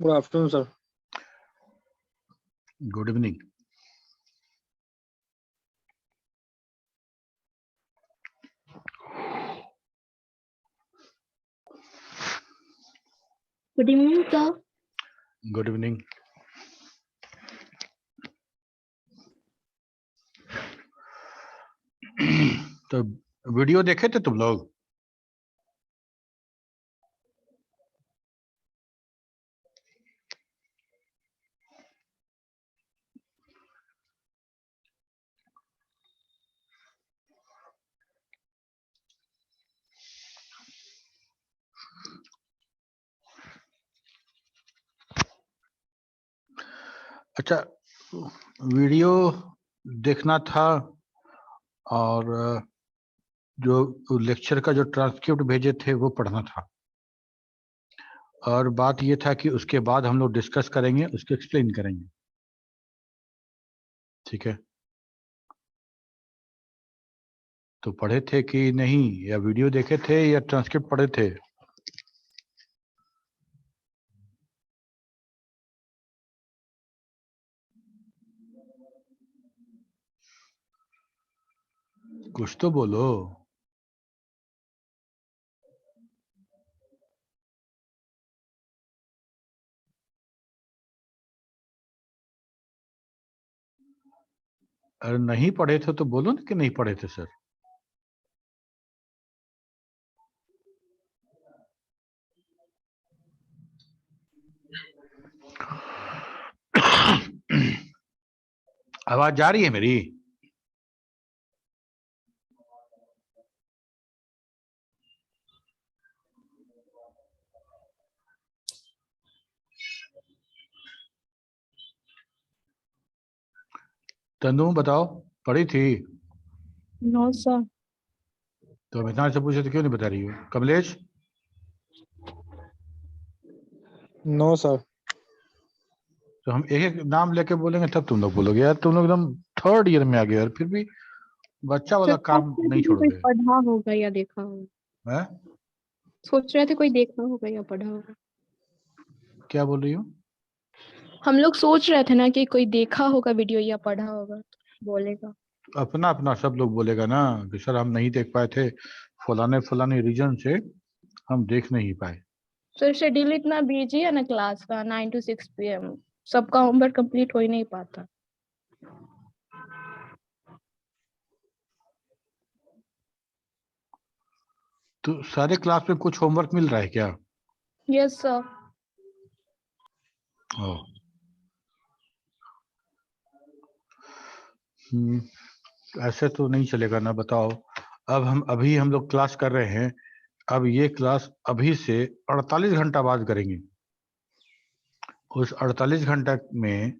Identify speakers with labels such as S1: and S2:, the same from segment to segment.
S1: Good afternoon, sir.
S2: Good evening.
S3: Good evening, sir.
S2: Good evening. तो video देखे थे तुम लोग? अच्छा, वीडियो देखना था और जो लेक्चर का जो ट्रांसक्रिप्ट भेजे थे वो पढ़ना था, और बात ये था कि उसके बाद हम लोग डिस्कस करेंगे, उसको एक्सप्लेन करेंगे। ठीक है, तो पढ़े थे कि नहीं, या वीडियो देखे थे या ट्रांसक्रिप्ट पढ़े थे? कुछ तो बोलो। अरे नहीं पढ़े थे तो बोलो ना कि नहीं पढ़े थे सर। आवाज जा रही है मेरी? तनु बताओ, पढ़ी थी?
S3: No, sir.
S2: तो हम इतना से पूछे तो क्यों नहीं बता रही हो? कमलेश?
S1: No, sir.
S2: तो हम एक एक नाम लेके बोलेंगे तब तुम लोग बोलोगे। यार तुम लोग एकदम थर्ड ईयर में आ गए यार, फिर भी बच्चा वाला काम नहीं
S3: कोई
S2: छोड़ोगे।
S3: पढ़ा होगा या देखा होगा।
S2: हैं?
S3: सोच रहे थे कोई देखा होगा या पढ़ा होगा।
S2: क्या बोल रही हो?
S3: हम लोग सोच रहे थे ना कि कोई देखा होगा वीडियो या पढ़ा होगा तो बोलेगा।
S2: अपना अपना सब लोग बोलेगा ना कि सर हम नहीं देख पाए थे, फलाने फलाने रीजन से हम देख नहीं पाए।
S3: सर शेड्यूल इतना बिजी है ना क्लास का, 9 to 6 PM, सबका होमवर्क कंप्लीट हो ही नहीं पाता।
S2: तो सारे क्लास में कुछ होमवर्क मिल रहा है क्या?
S3: Yes sir.
S2: ऐसे तो नहीं चलेगा ना, बताओ। अब हम लोग क्लास कर रहे हैं, अब ये क्लास अभी से 48 घंटा बाद करेंगे। उस 48 घंटा में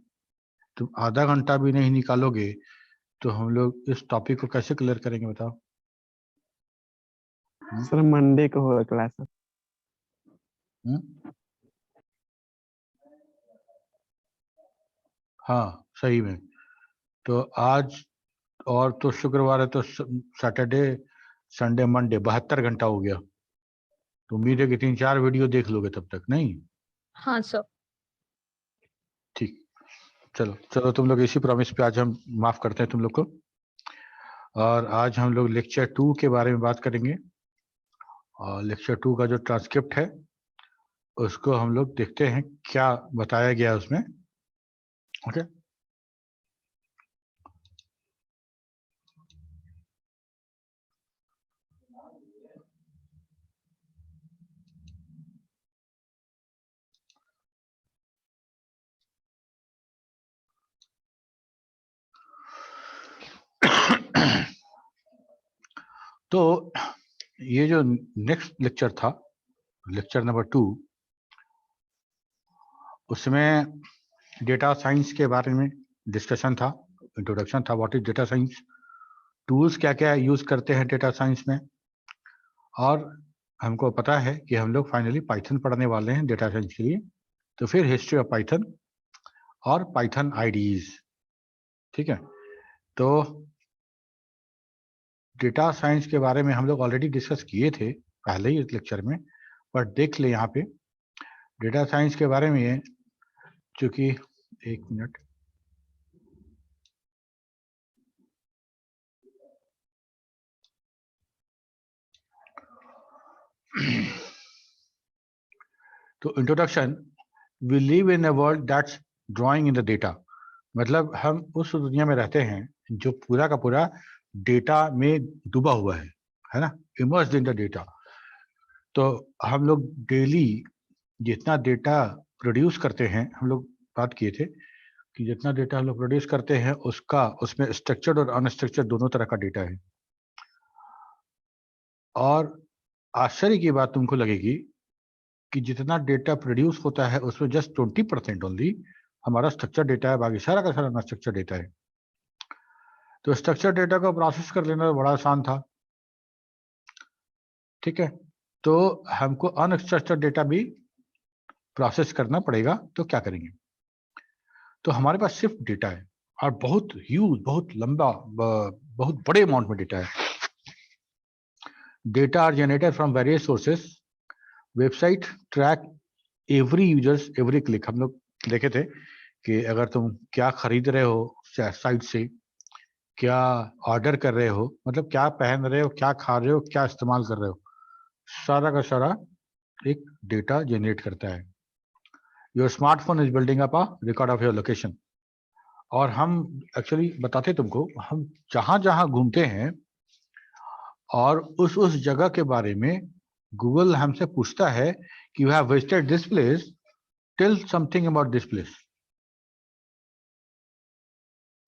S2: तुम आधा घंटा भी नहीं निकालोगे तो हम लोग इस टॉपिक को कैसे क्लियर करेंगे बताओ?
S4: सर मंडे को होगा क्लास।
S2: हाँ सही में। तो आज और तो शुक्रवार है, तो सैटरडे संडे मंडे 72 घंटा हो गया। तो उम्मीद है कि 3-4 वीडियो देख लोगे तब तक, नहीं?
S3: हाँ सर।
S2: ठीक, चलो चलो तुम लोग इसी प्रॉमिस पे आज हम माफ करते हैं तुम लोग को। और आज हम लोग लेक्चर 2 के बारे में बात करेंगे, और लेक्चर 2 का जो ट्रांसक्रिप्ट है उसको हम लोग देखते हैं क्या बताया गया उसमें। ओके, तो ये जो नेक्स्ट लेक्चर था, लेक्चर नंबर 2, उसमें डेटा साइंस के बारे में डिस्कशन था, इंट्रोडक्शन था, what is data science, tools क्या क्या यूज करते हैं डेटा साइंस में, और हमको पता है कि हम लोग फाइनली पाइथन पढ़ने वाले हैं डेटा साइंस के लिए। तो फिर हिस्ट्री ऑफ पाइथन और पाइथन आईडीज। ठीक है, तो डेटा साइंस के बारे में हम लोग ऑलरेडी डिस्कस किए थे पहले ही इस लेक्चर में, पर देख ले यहाँ पे डेटा साइंस के बारे में ये, चूंकि 1 मिनट, तो introduction, we live in a world that's drowning in the data, मतलब हम उस दुनिया में रहते हैं जो पूरा का पूरा डेटा में डूबा हुआ है ना, इमर्स्ड इन द डेटा। तो हम लोग डेली जितना डेटा प्रोड्यूस करते हैं, हम लोग बात किए थे कि जितना डेटा हम लोग प्रोड्यूस करते हैं उसका, उसमें स्ट्रक्चर्ड और अनस्ट्रक्चर्ड दोनों तरह का डेटा है। और आश्चर्य की बात तुमको लगेगी कि जितना डेटा प्रोड्यूस होता है उसमें जस्ट 20% ओनली हमारा स्ट्रक्चर डेटा है, बाकी सारा का सारा अनस्ट्रक्चर डेटा है। तो स्ट्रक्चर डेटा को प्रोसेस कर लेना बड़ा आसान था, ठीक है। तो हमको अनस्ट्रक्चर्ड डेटा भी प्रोसेस करना पड़ेगा, तो क्या करेंगे? तो हमारे पास सिर्फ डेटा है और बहुत ह्यूज, बहुत लंबा, बहुत बड़े अमाउंट में डेटा है। Data are generated from various sources. Website track every users every click. हम लोग देखे थे कि अगर तुम क्या खरीद रहे हो साइट से, क्या ऑर्डर कर रहे हो, मतलब क्या पहन रहे हो, क्या खा रहे हो, क्या इस्तेमाल कर रहे हो, सारा का सारा एक डेटा जनरेट करता है। Your smartphone is building up a record of your location. और हम एक्चुअली बताते तुमको, हम जहां जहां घूमते हैं और उस जगह के बारे में गूगल हमसे पूछता है कि you have visited this place, tell something about this place.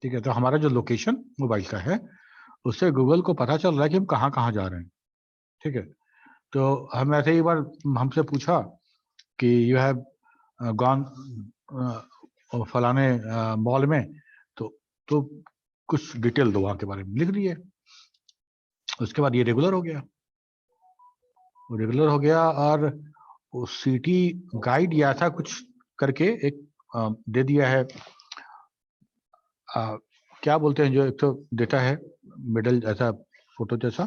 S2: ठीक है, तो हमारा जो लोकेशन मोबाइल का है उससे गूगल को पता चल रहा है कि हम कहाँ कहाँ जा रहे हैं। ठीक है, तो हम ऐसे ही बार हमसे पूछा कि यू हैव गॉन फलाने मॉल में, तो कुछ डिटेल दो वहाँ के बारे में, लिख दिए। उसके बाद ये रेगुलर हो गया, रेगुलर हो गया और सिटी गाइड या था कुछ करके एक दे दिया है। क्या बोलते हैं जो एक तो डेटा है मिडल ऐसा फोटो जैसा,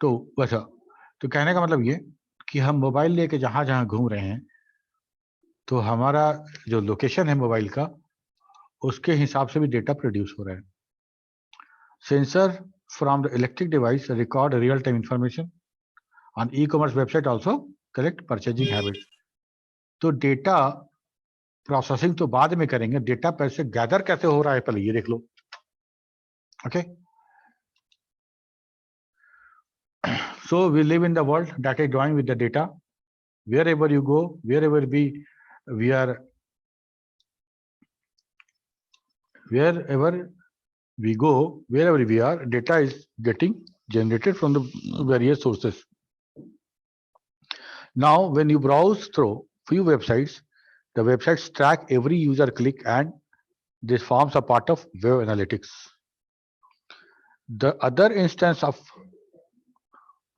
S2: तो वैसा। तो कहने का मतलब ये कि हम मोबाइल लेके जहां जहां घूम रहे हैं तो हमारा जो लोकेशन है मोबाइल का उसके हिसाब से भी डेटा प्रोड्यूस हो रहा है। Sensor from the electric device record real time information on e commerce website also collect purchasing habits. तो डेटा प्रोसेसिंग तो बाद में करेंगे, डेटा पैसे गैदर कैसे हो रहा है पहले ये देख लो। Okay, so we live in the world that is drawing with the data. Wherever you go, wherever we are, wherever we go, wherever we are, data is getting generated from the various sources. Now when you browse through few websites, the websites track every user click and this forms a part of web analytics. The other instance of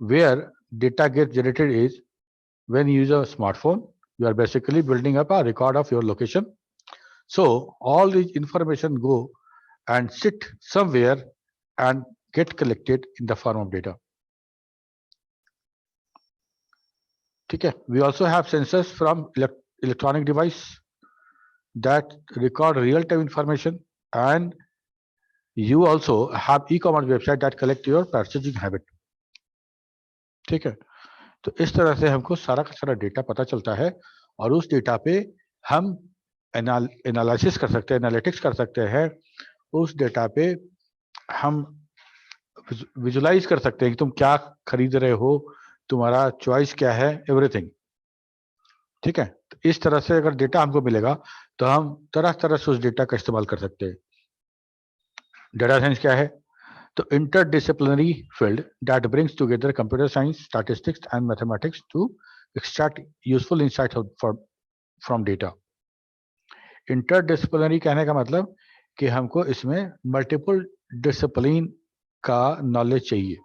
S2: where data gets generated is when you use a smartphone. You are basically building up a record of your location. So all these information go and sit somewhere and get collected in the form of data. Okay. We also have sensors from electronic device that record real-time information, and you also have e-commerce website that collect your purchasing habit. ठीक है, तो इस तरह से हमको सारा का सारा डेटा पता चलता है और उस डेटा पे हम एनालिसिस कर सकते हैं, एनालिटिक्स कर सकते हैं। उस डेटा पे हम विजुलाइज कर सकते हैं कि तुम क्या खरीद रहे हो, तुम्हारा चॉइस क्या है, एवरीथिंग। ठीक है, तो इस तरह से अगर डेटा हमको मिलेगा तो हम तरह तरह से उस डेटा का इस्तेमाल कर सकते हैं। डेटा साइंस क्या है? तो interdisciplinary field that brings together computer science, statistics and mathematics to extract useful insights from data. Interdisciplinary कहने का मतलब कि हमको इसमें मल्टीपल डिसिप्लिन का नॉलेज चाहिए।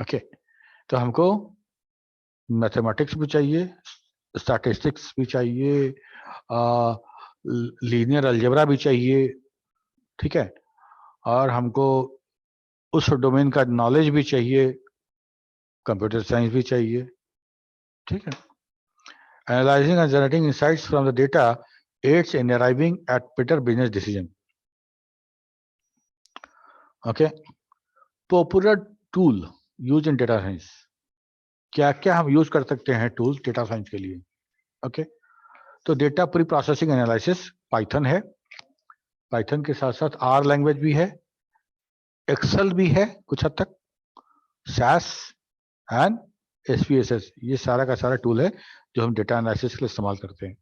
S2: ओके, तो हमको मैथमेटिक्स भी चाहिए, स्टैटिस्टिक्स भी चाहिए, लीनियर अलजेब्रा भी चाहिए। ठीक है, और हमको उस डोमेन का नॉलेज भी चाहिए। कंप्यूटर साइंस भी चाहिए, ठीक है। Analysing and generating insights from the data aids in arriving at better business decision. Okay, popular tool use in data science, क्या क्या हम यूज कर सकते हैं टूल्स डेटा साइंस के लिए। ओके, तो data pre processing analysis Python है, पाइथन के साथ साथ आर लैंग्वेज भी है, एक्सेल भी है कुछ हद तक, SAS एंड SPSS, ये सारा का सारा टूल है जो हम डेटा एनालिसिस के लिए इस्तेमाल करते हैं,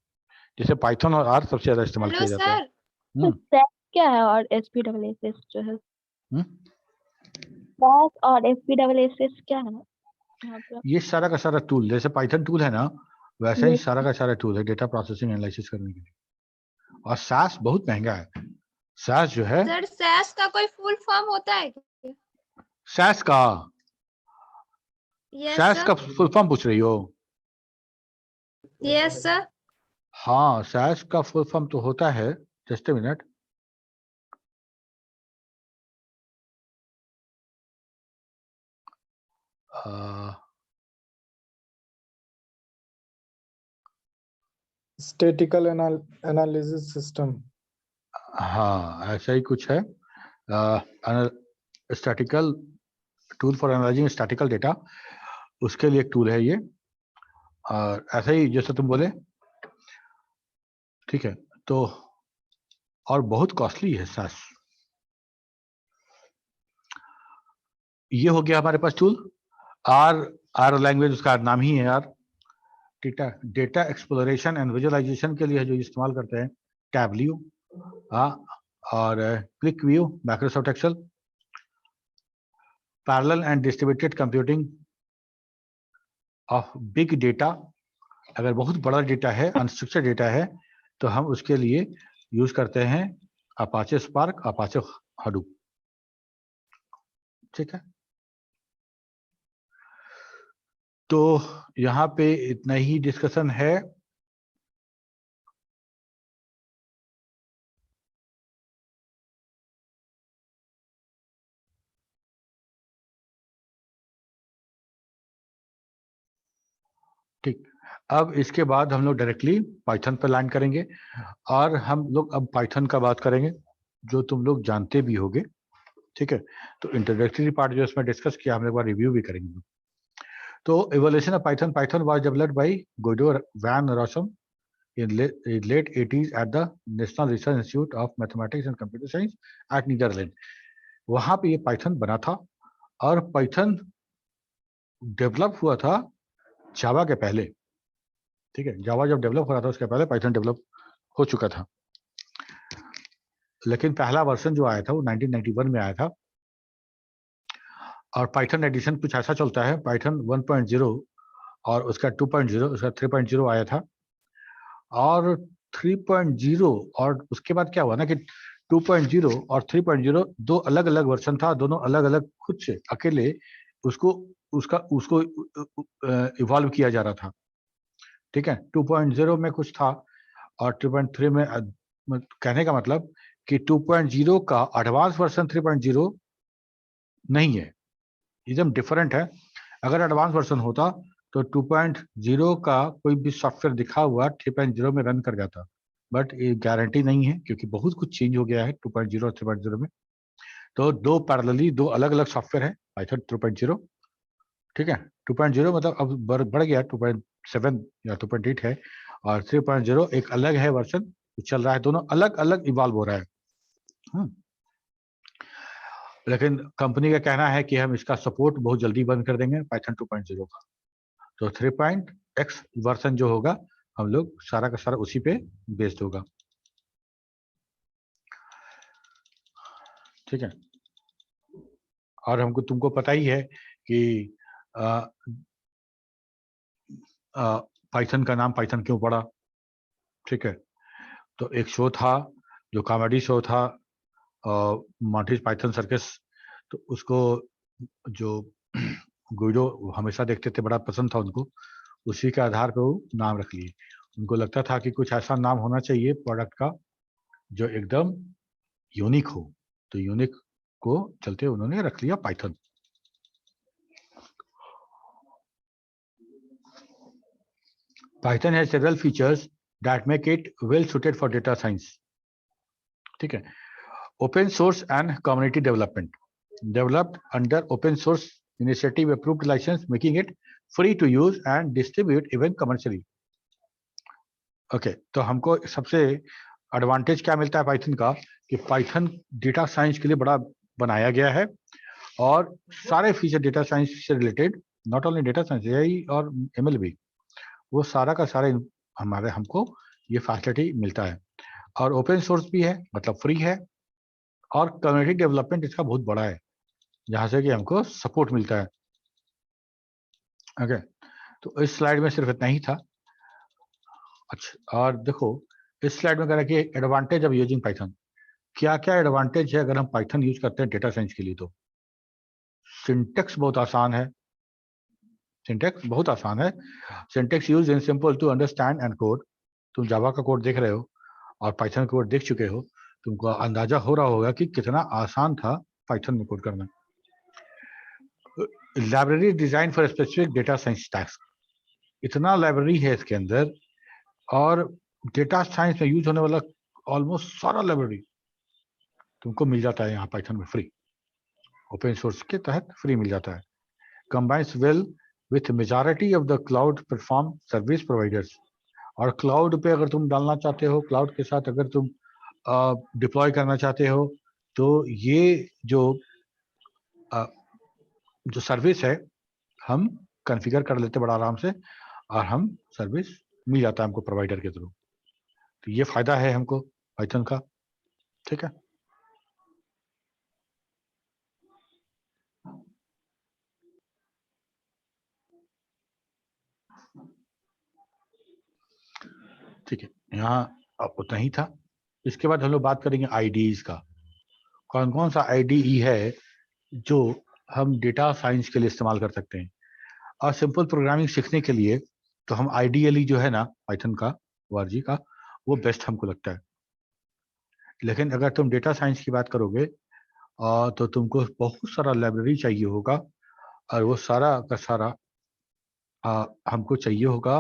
S2: जैसे पाइथन और आर सबसे ज्यादा इस्तेमाल
S5: हेलो
S2: किया जाता है।
S3: तो SAS क्या है और SPSS जो है,
S2: हम्म,
S3: SAS और SPSS क्या है यहाँ पे?
S2: ये सारा का सारा टूल, जैसे पाइथन टूल है ना, वैसे ही
S3: Yes.
S2: सारा का सारा टूल है डेटा प्रोसेसिंग एनालिसिस करने के लिए। और SAS बहुत महंगा है, SAS जो है,
S5: सर सैस का कोई फुल फॉर्म होता है क्या?
S2: SAS का
S5: यस
S2: SAS
S5: सर,
S2: का फुल फॉर्म पूछ रही हो?
S5: Yes sir.
S2: हाँ, SAS का फुल फॉर्म तो होता है, just a minute,
S1: statistical analysis system.
S2: हाँ ऐसा ही कुछ है, statistical tool for analysing statistical data, उसके लिए एक टूल है ये, और ऐसा ही जैसे तुम बोले, ठीक है। तो और बहुत कॉस्टली है SAS। ये हो गया हमारे पास टूल। आर लैंग्वेज उसका नाम ही है यार, ठीक है। डेटा एक्सप्लोरेशन एंड विजुअलाइजेशन के लिए जो इस्तेमाल करते हैं, टैबल्यू, और QlikView, Microsoft Excel, parallel and distributed computing of big data, अगर बहुत बड़ा डेटा है, अनस्ट्रक्चर्ड डेटा है, तो हम उसके लिए यूज करते हैं अपाचे स्पार्क, अपाचे हडूप, ठीक है। तो यहाँ पे इतना ही डिस्कशन है। ठीक, अब इसके बाद हम लोग डायरेक्टली पाइथन पर लैंड करेंगे, और हम लोग अब पाइथन का बात करेंगे जो तुम लोग जानते भी होगे, ठीक है। तो इंट्रोडक्टरी पार्ट जो इसमें डिस्कस किया, हम लोग एक बार रिव्यू भी करेंगे। तो evolution of Python was developed by Guido van Rossum in late 80s at the National Research Institute of Mathematics and Computer Science at Netherlands। वहां पे ये पाइथन बना था, और पाइथन डेवलप हुआ था जावा के पहले, ठीक है। जावा जब डेवलप हो रहा था उसके पहले पाइथन डेवलप हो चुका था, लेकिन पहला वर्जन जो आया था वो 1991 में आया था। और पाइथन एडिशन कुछ ऐसा चलता है, पाइथन 1.0 और उसका 2.0, उसका 3.0 आया था, और 3.0, और उसके बाद क्या हुआ ना कि 2.0 और 3.0 दो अलग अलग वर्जन था, दोनों अलग अलग खुद से अकेले उसको उसको इवॉल्व किया जा रहा था, ठीक है। 2.0 में कुछ था, और 2.3 में कहने का मतलब कि 2.0 का एडवांस वर्जन 3.0 नहीं है, एकदम डिफरेंट है। अगर एडवांस वर्जन होता तो 2.0 का कोई भी सॉफ्टवेयर दिखा हुआ 3.0 में रन कर जाता, बट ये गारंटी नहीं है क्योंकि बहुत कुछ चेंज हो गया है 2.0 और 3.0 में। तो दो पैरेलली दो अलग अलग सॉफ्टवेयर है पाइथन 2.0, ठीक है। 2.0 मतलब अब बढ़ गया, 2.7 या 2.8 है, और 3.0 एक अलग है वर्जन चल रहा है, दोनों अलग अलग इवॉल्व हो रहा है। लेकिन कंपनी का कहना है कि हम इसका सपोर्ट बहुत जल्दी बंद कर देंगे पाइथन 2.0 का, तो 3.x वर्जन जो होगा हम लोग सारा का सारा उसी पे बेस्ड होगा, ठीक है। और हमको तुमको पता ही है कि पाइथन का नाम पाइथन क्यों पड़ा, ठीक है। तो एक शो था जो कॉमेडी शो था, मॉन्टी पाइथन सर्कस, तो उसको जो गुइडो हमेशा देखते थे, बड़ा पसंद था उनको, उसी के आधार पे वो नाम रख लिए। उनको लगता था कि कुछ ऐसा नाम होना चाहिए प्रोडक्ट का जो एकदम यूनिक हो, तो यूनिक को चलते उन्होंने रख लिया Python. Python has several features that make it well suited for data science. ठीक है। Open source and community development, developed under open source initiative approved licence, making it free to use and distribute even commercially. Okay, तो हमको सबसे advantage क्या मिलता है Python का कि पाइथन डेटा साइंस के लिए बड़ा बनाया गया है और सारे फीचर डेटा साइंस से related, not only data science, AI और एमएल भी, वो सारा का सारा हमको ये फैसिलिटी मिलता है। और ओपन सोर्स भी है, मतलब फ्री है, और कम्युनिटी डेवलपमेंट इसका बहुत बड़ा है जहाँ से कि हमको सपोर्ट मिलता है। ओके, तो इस स्लाइड में सिर्फ इतना ही था। अच्छा, और देखो इस स्लाइड में कह रहा है कि एडवांटेज ऑफ यूजिंग पाइथन, क्या क्या एडवांटेज है अगर हम पाइथन यूज करते हैं डेटा साइंस के लिए। तो सिंटेक्स बहुत आसान है, सिंटेक्स बहुत आसान है। Syntax use in simple to understand and code. तुम जावा का कोड देख रहे हो और पाइथन कोड देख चुके हो, तुमको अंदाजा हो रहा होगा कि कितना आसान था पाइथन में कोड करना। Library design for specific data science tax, इतना लाइब्रेरी है इसके अंदर, और डेटा साइंस में यूज होने वाला ऑलमोस्ट सारा लाइब्रेरी तुमको मिल जाता है यहाँ पाइथन में फ्री, ओपन सोर्स के तहत फ्री मिल जाता है। Combines well with majority of the cloud platform service providers, और क्लाउड पे अगर तुम डालना चाहते हो, क्लाउड के साथ अगर तुम डिप्लॉय करना चाहते हो, तो ये जो सर्विस है हम कॉन्फ़िगर कर लेते बड़ा आराम से, और हम सर्विस मिल जाता है हमको प्रोवाइडर के थ्रू। तो ये फायदा है हमको पाइथन का। ठीक है, ठीक है, यहाँ अब उतना ही था। इसके बाद हम लोग बात करेंगे आईडीज का। कौन कौन सा आईडीई है जो हम डेटा साइंस के लिए इस्तेमाल कर सकते हैं। और सिंपल प्रोग्रामिंग सीखने के लिए तो हम आइडियली जो है ना पाइथन का, ORG का, वो बेस्ट हमको लगता है। लेकिन अगर तुम डेटा साइंस की बात करोगे तो तुमको बहुत सारा लाइब्रेरी चाहिए होगा, और वो सारा का सारा हमको चाहिए होगा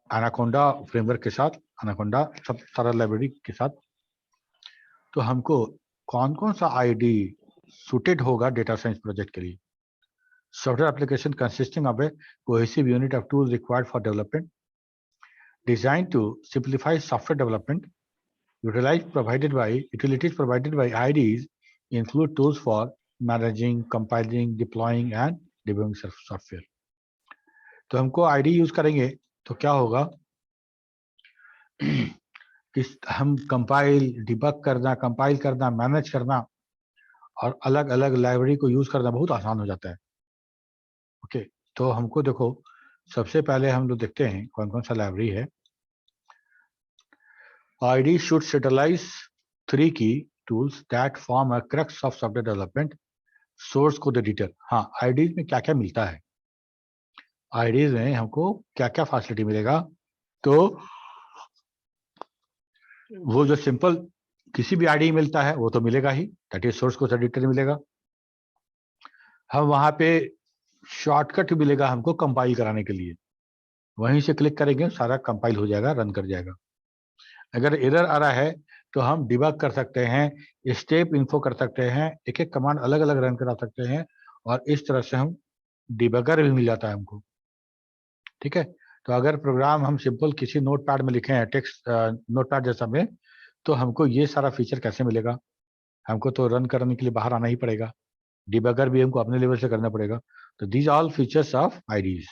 S2: एनाकोंडा फ्रेमवर्क के साथ, एनाकोंडा सब सारा लाइब्रेरी के साथ। तो हमको कौन कौन सा आईडी सूटेड होगा डेटा साइंस प्रोजेक्ट के लिए। Software application consisting of a cohesive unit of tools required for development, designed to simplify software development. Utilities provided by IDEs include tools for managing, compiling, deploying and debugging software. तो हमको IDE use करेंगे तो क्या होगा कि हम compile, debug करना, compile करना, मैनेज करना और अलग अलग लाइब्रेरी को यूज करना बहुत आसान हो जाता है। ओके, तो हमको देखो सबसे पहले हम लोग देखते हैं कौन कौन सा लाइब्रेरी है। ID should utilize 3 key tools that form a crux of software development. Source code editor, हाँ IDs में क्या क्या मिलता है, IDs में हमको क्या क्या फैसिलिटी मिलेगा। तो वो जो सिंपल किसी भी IDE मिलता है वो तो मिलेगा ही, that is source code editor मिलेगा। हम वहां पे शॉर्टकट मिलेगा हमको कंपाइल कराने के लिए, वहीं से क्लिक करेंगे सारा कंपाइल हो जाएगा, रन कर जाएगा। अगर एरर आ रहा है तो हम डिबग कर सकते हैं, स्टेप इन्फो कर सकते हैं, एक एक कमांड अलग अलग रन करा सकते हैं, और इस तरह से हम डिबगर भी मिल जाता है हमको। ठीक है, तो अगर प्रोग्राम हम सिंपल किसी नोटपैड में लिखे हैं, टेक्स्ट नोटपैड जैसा में, तो हमको ये सारा फीचर कैसे मिलेगा। हमको तो रन करने के लिए बाहर आना ही पड़ेगा, डिबगर भी हमको अपने लेवल से करना पड़ेगा। तो these all features of IDEs,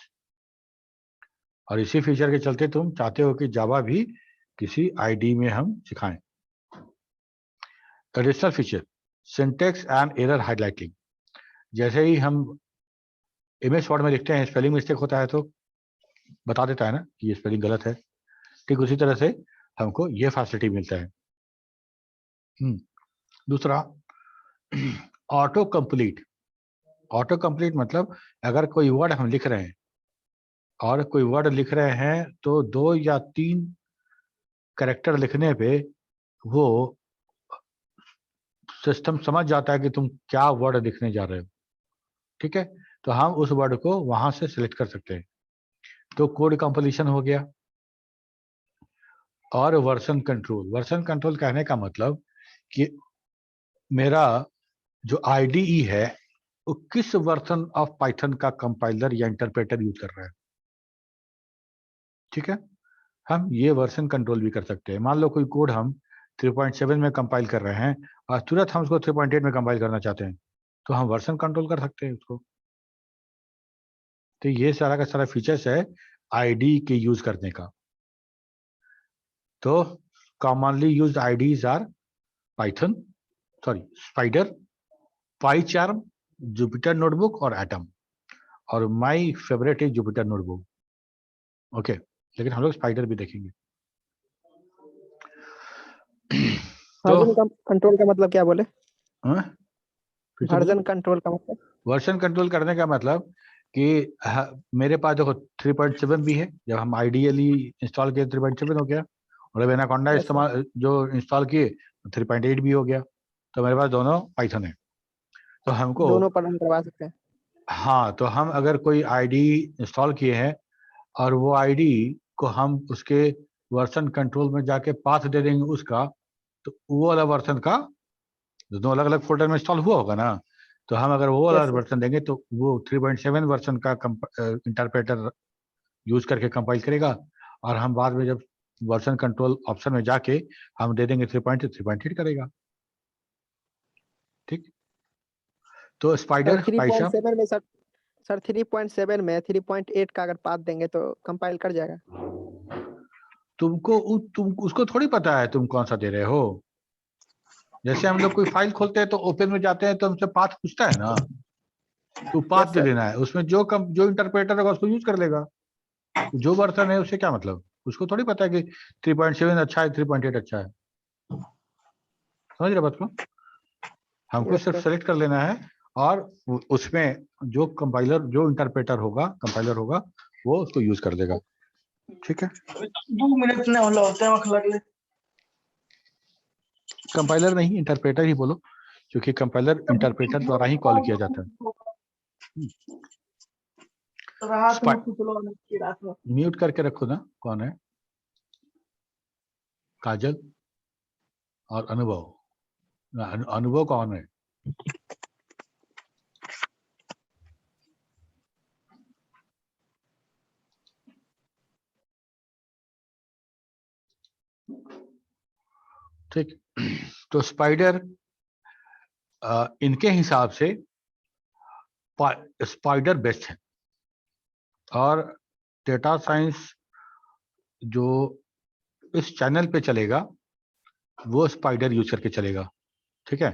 S2: और इसी फीचर के चलते तुम चाहते हो कि जावा भी किसी आईडी में हम सिखाएं। Additional feature syntax and error highlighting, जैसे ही हम MS वर्ड में लिखते हैं स्पेलिंग मिस्टेक होता है तो बता देता है ना कि ये स्पेलिंग गलत है, ठीक उसी तरह से हमको ये फैसिलिटी मिलता है। दूसरा ऑटो कंप्लीट। ऑटो कंप्लीट मतलब अगर कोई वर्ड हम लिख रहे हैं और कोई वर्ड लिख रहे हैं तो 2 या 3 कैरेक्टर लिखने पे वो सिस्टम समझ जाता है कि तुम क्या वर्ड लिखने जा रहे हो। ठीक है, तो हम उस वर्ड को वहां से सिलेक्ट कर सकते हैं। तो कोड कंपाइलेशन हो गया। और वर्जन कंट्रोल कहने का मतलब कि मेरा जो IDE है वो किस वर्जन ऑफ पाइथन का कंपाइलर या इंटरप्रेटर यूज कर रहा है। ठीक है, हम ये वर्जन कंट्रोल भी कर सकते हैं। मान लो कोई कोड हम 3.7 में कंपाइल कर रहे हैं और तुरंत हम उसको 3.8 में कंपाइल करना चाहते हैं, तो हम वर्जन कंट्रोल कर सकते हैं उसको। तो ये सारा का सारा फीचर्स है IDE के यूज करने का। तो commonly used IDEs are Python, Spyder, PyCharm, Jupyter notebook और एटम। और my favourite is Jupyter notebook. Okay, लेकिन हम लोग स्पाइडर भी देखेंगे। तो
S4: वर्जन कंट्रोल का मतलब क्या बोले? वर्जन कंट्रोल का मतलब
S2: वर्जन कंट्रोल करने का मतलब कि मेरे पास देखो 3.7 भी है। जब हम आइडियली इंस्टॉल किए 3.7 हो गया, और अब एनाकोंडा इस्तेमाल जो इंस्टॉल किए 3.8 भी हो गया। तो मेरे पास दोनों पाइथन है, तो हमको
S4: दोनों पर रन करवा सकते हैं।
S2: हाँ, तो हम अगर कोई IDE इंस्टॉल किए हैं और वो IDE को हम उसके वर्जन कंट्रोल में जाके पाथ दे देंगे उसका, तो वो वाला वर्जन का दोनों अलग अलग फोल्डर में इंस्टॉल हुआ होगा ना। तो हम अगर वो वाला वर्जन देंगे तो वो 3.7 वर्जन का इंटरप्रेटर यूज करके कंपाइल करेगा, और हम बाद में जब वर्जन कंट्रोल ऑप्शन में जाके हम दे देंगे 3.8 करेगा। ठीक, तो स्पाइडर
S4: 3.7 में सर 3.7 में 3.8 का अगर पाथ देंगे तो कंपाइल कर जाएगा।
S2: तुम उसको थोड़ी पता है तुम कौन सा दे रहे हो। जैसे हम लोग कोई फाइल खोलते हैं तो ओपन में जाते हैं तो हमसे पाथ पूछता है ना, तो पाथ दे देना है, उसमें जो इंटरप्रेटर होगा उसको यूज कर लेगा। जो वर्जन है उससे क्या मतलब, उसको थोड़ी पता है कि 3.7 अच्छा है 3.8 अच्छा है। समझ रहे बात को? हमको सिर्फ सेलेक्ट कर लेना है और उसमें जो इंटरप्रेटर होगा, कंपाइलर होगा, वो उसको यूज कर लेगा। ठीक है,
S6: 2 मिनट में होला होता है लगले।
S2: कंपाइलर नहीं, इंटरप्रेटर ही बोलो, क्योंकि कंपाइलर इंटरप्रेटर द्वारा ही कॉल किया जाता है। म्यूट करके रखो ना। कौन है? काजल और अनुभव। अनुभव कौन है? ठीक, तो स्पाइडर इनके हिसाब से स्पाइडर बेस्ट है, और डेटा साइंस जो इस चैनल पे चलेगा वो स्पाइडर यूज करके चलेगा। ठीक है,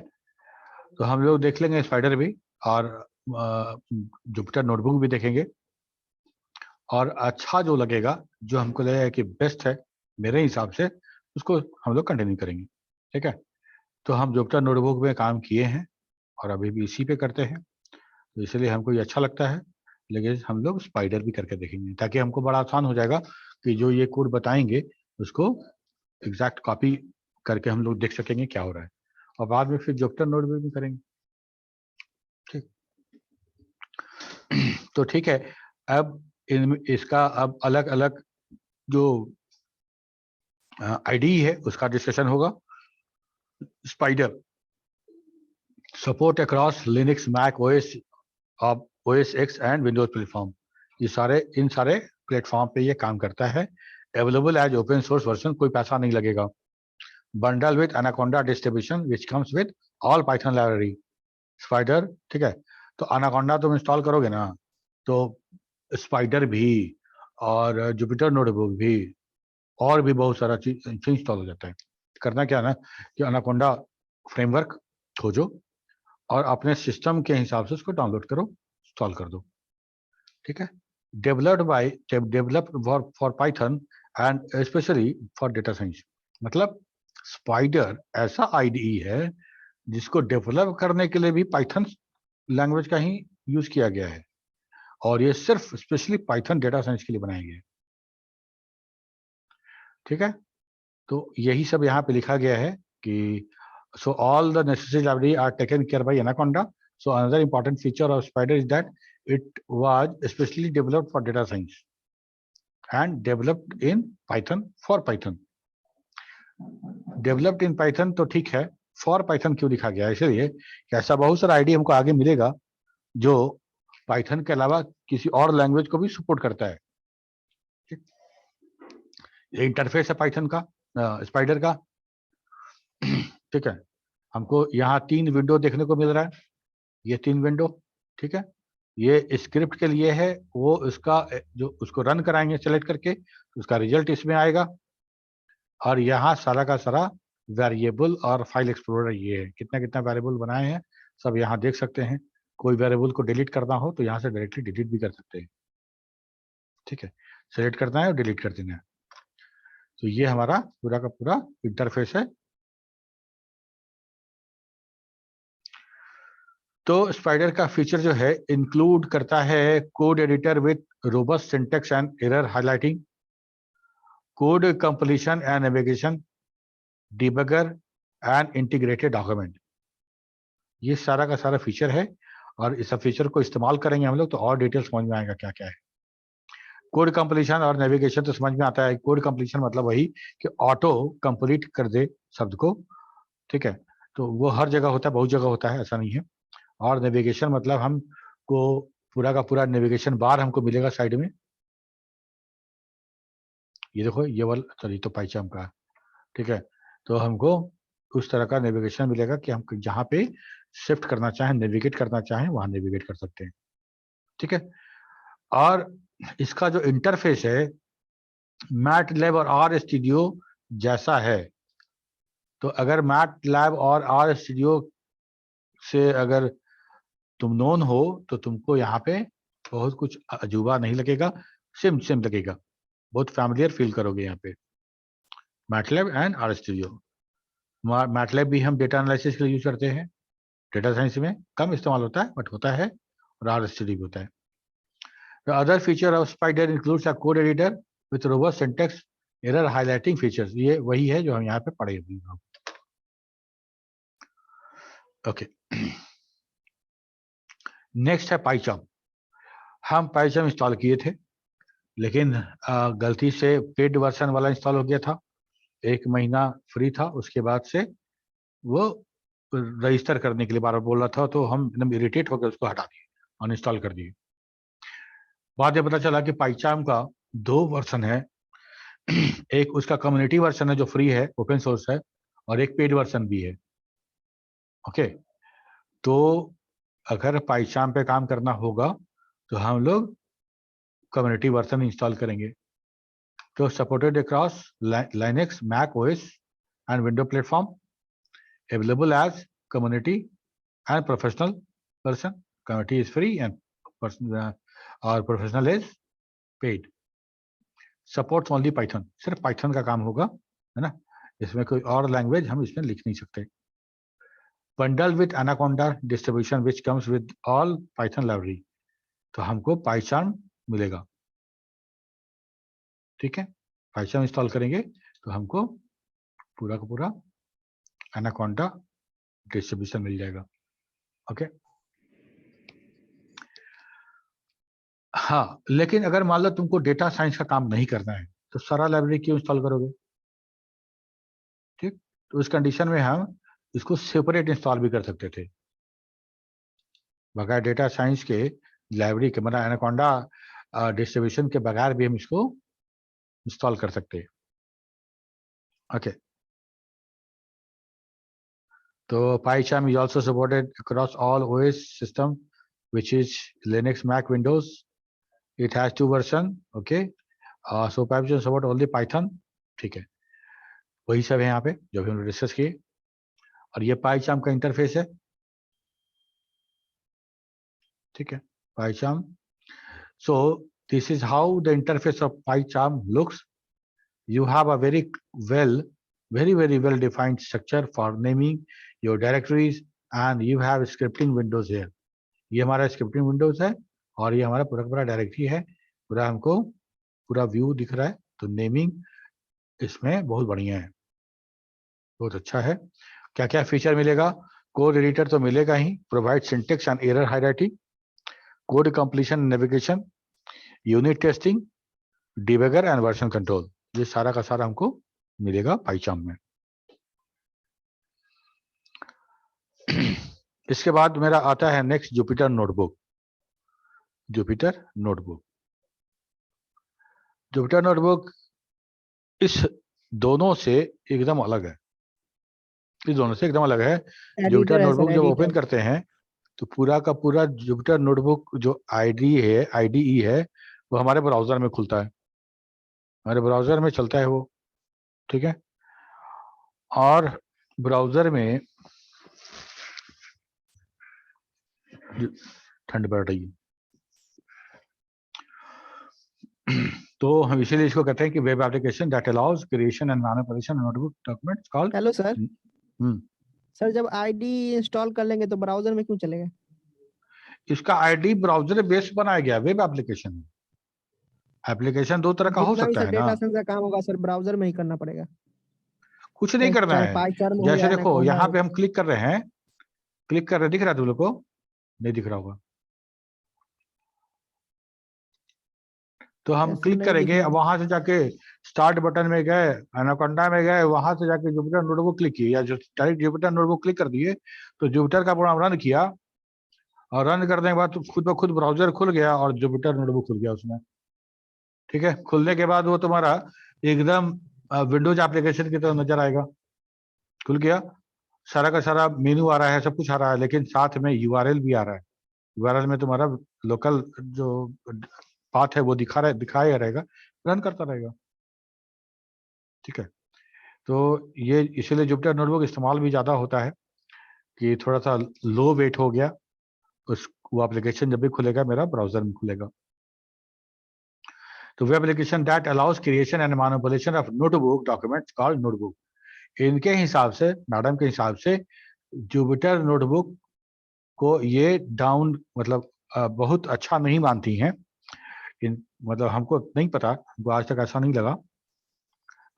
S2: तो हम लोग देख लेंगे स्पाइडर भी, और जुपिटर नोटबुक भी देखेंगे, और अच्छा जो लगेगा, जो हमको लगेगा कि बेस्ट है मेरे हिसाब से, उसको हम लोग कंटिन्यू करेंगे। ठीक है, तो हम जुपिटर नोटबुक में काम किए हैं और अभी भी इसी पे करते हैं, तो इसलिए हमको ये अच्छा लगता है। लेकिन हम लोग स्पाइडर भी करके देखेंगे, ताकि हमको बड़ा आसान हो जाएगा कि जो ये कोड बताएंगे उसको एग्जैक्ट कॉपी करके हम लोग देख सकेंगे क्या हो रहा है, और बाद में फिर जुपिटर नोटबुक भी करेंगे। ठीक, तो ठीक है, अब इसका अब अलग अलग जो IDE है उसका डिस्कशन होगा। Spyder support across Linux, Mac OS, OS X and Windows platform. इन सारे प्लेटफॉर्म पे ये काम करता है। Available as open source version, कोई पैसा नहीं लगेगा। Bundle with Anaconda distribution which comes with all Python library. Spyder, ठीक है, तो एनाकोंडा तुम इंस्टॉल करोगे ना, तो स्पाइडर भी और जुपिटर नोटबुक भी और भी बहुत सारा चीज इंस्टॉल हो जाता है। करना क्या ना कि एनाकोंडा फ्रेमवर्क खोजो और अपने सिस्टम के हिसाब से उसको डाउनलोड करो, इंस्टॉल कर दो। ठीक है, developed for Python and specially for data science. मतलब स्पाइडर ऐसा IDE है जिसको डेवलप करने के लिए भी पाइथन लैंग्वेज का ही यूज किया गया है, और ये सिर्फ स्पेशली पाइथन डेटा साइंस के लिए बनाया गया है। ठीक है, तो यही सब यहाँ पे लिखा गया है कि so all the necessary library are taken care by Anaconda. So another important feature of Spider is that it was especially developed for data science. and developed in Python for Python. Developed in Python तो ठीक है, for Python क्यों लिखा गया है? इसलिए कि ऐसा बहुत सारा आईडी हमको आगे मिलेगा जो Python के अलावा किसी और लैंग्वेज को भी सपोर्ट करता है। ये इंटरफेस है पाइथन का, स्पाइडर का। ठीक है, हमको यहाँ 3 विंडो देखने को मिल रहा है, ये 3 विंडो। ठीक है, ये स्क्रिप्ट के लिए है, वो उसका जो उसको रन कराएंगे सेलेक्ट करके, उसका रिजल्ट इसमें आएगा। और यहाँ सारा का सारा वेरिएबल और फाइल एक्सप्लोरर ये है, कितना कितना वेरिएबल बनाए हैं सब यहाँ देख सकते हैं। कोई वेरिएबल को डिलीट करना हो तो यहाँ से डायरेक्टली डिलीट भी कर सकते हैं। ठीक है, सेलेक्ट करना है और डिलीट कर देना है। तो ये हमारा पूरा का पूरा इंटरफेस है। तो स्पाइडर का फीचर जो है इंक्लूड करता है code editor with robust syntax and error highlighting, code completion and navigation, debugger and integrated document. ये सारा का सारा फीचर है और इस फीचर को इस्तेमाल करेंगे हम लोग तो और डिटेल समझ में आएगा क्या क्या है। कोड कंप्लीशन और नेविगेशन तो समझ में आता है। कोड कंप्लीशन मतलब वही कि ऑटो कंप्लीट कर दे शब्द को। ठीक है, तो वो हर जगह होता है, बहुत जगह होता है, ऐसा नहीं है। और नेविगेशन मतलब हमको पूरा का पूरा नेविगेशन बार हमको मिलेगा साइड में। ये देखो, ये वाला सॉरी तो पाइचाम का। ठीक है, तो हमको उस तरह का नेविगेशन मिलेगा कि हम जहाँ पे शिफ्ट करना चाहें, नेविगेट करना चाहें, वहां नेविगेट कर सकते हैं। ठीक है, और इसका जो इंटरफेस है मैटलैब और आर स्टूडियो जैसा है। तो अगर मैटलैब और आर स्टूडियो से अगर तुम नोन हो तो तुमको यहाँ पे बहुत कुछ अजूबा नहीं लगेगा, सेम सेम लगेगा, बहुत फैमिलियर फील करोगे यहाँ पे। MATLAB and RStudio. MATLAB भी हम डेटा एनालिसिस के लिए यूज करते हैं, डेटा साइंस में कम इस्तेमाल होता है बट होता है, और आर स्टूडियो भी होता है। The other feature of Spider includes a code editor with robust syntax, error highlighting features. ये वही है जो हम यहाँ पे पढ़े हुए हैं। ओके, नेक्स्ट है पाइचाम। हम पाइचाम इंस्टॉल किए थे लेकिन गलती से पेड वर्जन वाला इंस्टॉल हो गया था। 1 महीना फ्री था, उसके बाद से वो रजिस्टर करने के लिए बार बार बोल रहा था, तो हम एकदम इरिटेट होकर उसको हटा दिए, अनइंस्टॉल कर दिए। बाद में पता चला कि पाइचाम का 2 वर्जन है। एक उसका कम्युनिटी वर्जन है जो फ्री है, ओपन सोर्स है, और एक पेड वर्जन भी है। ओके, तो अगर पाइचाम पे काम करना होगा तो हम लोग कम्युनिटी वर्जन इंस्टॉल करेंगे। तो supported across Linux, Mac OS and window platform, available as community and professional version. Community is free and और professional is paid. Supports only Python, सिर्फ पाइथन का काम होगा, है ना, इसमें कोई और लैंग्वेज हम इसमें लिख नहीं सकते। Bundle with anaconda distribution which comes with all Python library, तो हमको पाइचाम मिलेगा। ठीक है, पाइचाम इंस्टॉल करेंगे तो हमको पूरा का पूरा एनाकोंडा डिस्ट्रीब्यूशन मिल जाएगा। ओके, हाँ, लेकिन अगर मान लो तुमको डेटा साइंस का काम नहीं करना है तो सारा लाइब्रेरी क्यों इंस्टॉल करोगे? ठीक, तो उस कंडीशन में हम इसको सेपरेट इंस्टॉल भी कर सकते थे। बगैर डेटा साइंस के लाइब्रेरी के, मतलब एनाकोंडा डिस्ट्रीब्यूशन के बगैर भी हम इसको इंस्टॉल कर सकते हैं। ओके, तो PyCharm is also supported across all OS system which is Linux, Mac, Windows. It has 2 version. Okay, so Python support only Python. ठीक है, वही सब है यहाँ पे जो भी हमने डिस्कस किए। और ये पाइचाम का इंटरफेस है। ठीक है, पाइचाम। So this is how the interface of PyCharm looks. You have a very well defined structure for naming your directories and you have scripting windows here. ये हमारा स्क्रिप्टिंग विंडोज है और ये हमारा पूरा पूरा डायरेक्टरी है। पूरा हमको पूरा व्यू दिख रहा है, तो नेमिंग इसमें बहुत बढ़िया है, बहुत अच्छा है। क्या क्या फीचर मिलेगा? कोड एडिटर तो मिलेगा ही, provide syntax and error highlighting, code completion navigation, unit testing, debugger and version control, ये सारा का सारा हमको मिलेगा पाइचाम में। इसके बाद मेरा आता है next Jupyter notebook. Jupyter notebook, Jupyter notebook इस दोनों से एकदम अलग है, इस दोनों से एकदम अलग है। जुपिटर
S4: एडिटर है
S2: नोटबुक
S4: सर,
S2: जब ओपन
S4: एडिटर।
S2: करते हैं तो पूरा का पूरा जुपिटर नोटबुक जो आईडीई है वो हमारे ब्राउजर में खुलता है, हमारे ब्राउजर में चलता है वो, ठीक है। और ब्राउजर में ठंड बढ़ रही है तो हम इसीलिए इसको कहते हैं कि web application that allows creation and manipulation notebook documents called.
S4: Hello sir. Sir जब आईडी इंस्टॉल कर लेंगे तो ब्राउजर में क्यों चलेगा?
S2: इसका आईडी ब्राउजर बेस्ड बनाया गया वेब एप्लीकेशन। एप्लीकेशन दो तरह का हो
S4: जितना भी
S2: सकता
S4: सर
S2: है ना,
S4: डेटा साइंस का काम होगा सर ब्राउजर में ही करना पड़ेगा।
S2: कुछ नहीं करना
S4: चाहे
S2: है।
S4: पाइचार्म हो
S2: जैसे
S4: या
S2: देखो
S4: एनाकोंडा
S2: यहाँ
S4: हो।
S2: पे हम क्लिक कर रहे हैं, क्लिक कर रहे, दिख रहा है तुम लोग को? नहीं दिख रहा होगा तो हम
S4: यस,
S2: क्लिक
S4: नहीं दिख
S2: करेंगे।
S4: रहा
S2: अब
S4: है।
S2: वहां से जाके स्टार्ट बटन में गए, एनाकोंडा में गए, वहां से जाके जुपिटर नोटबुक क्लिक किए या जो डायरेक्ट जुपिटर नोटबुक क्लिक कर दिए तो जुपिटर का प्रोग्राम रन किया और रन करने के बाद तो खुद ब खुद ब्राउजर खुल गया और जुपिटर नोटबुक खुल गया उसमें, ठीक है। खुलने के बाद वो तुम्हारा एकदम विंडोज एप्लीकेशन की तरह नजर आएगा। खुल गया, सारा का सारा मेनू आ रहा है, सब कुछ आ रहा है, लेकिन साथ में यूआरएल भी आ रहा है। यूआरएल में तुम्हारा लोकल जो पाथ है वो दिखाया रहेगा, रन करता रहेगा, ठीक है। तो ये इसीलिए जुपिटर नोटबुक इस्तेमाल भी ज्यादा होता है कि थोड़ा सा लो वेट हो गया, उस वो एप्लीकेशन जब भी खुलेगा मेरा ब्राउजर में खुलेगा। तो web application that allows creation and manipulation of notebook documents called notebook. इनके हिसाब से, मैडम के हिसाब से, जुपिटर नोटबुक को ये डाउन मतलब बहुत अच्छा नहीं मानती हैं। मतलब हमको नहीं पता, हमको आज तक ऐसा नहीं लगा,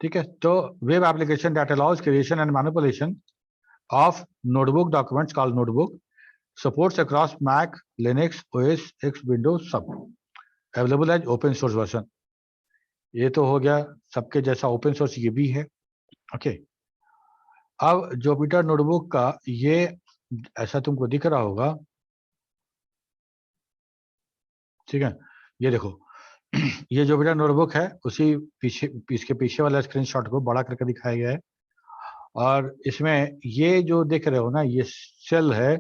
S2: ठीक है। तो web application that allows creation and manipulation of notebook documents called notebook supports across Mac, Linux, OS X, Windows, सब available as open source version. ये तो हो गया सबके जैसा ओपन सोर्स ये भी है, ओके। अब जुपिटर नोटबुक का ये ऐसा तुमको दिख रहा होगा, ठीक है। ये देखो ये जुपिटर नोटबुक है, उसी पीछे इसके पीछे वाला स्क्रीनशॉट को बड़ा करके दिखाया गया है। और इसमें ये जो देख रहे हो ना, ये सेल है,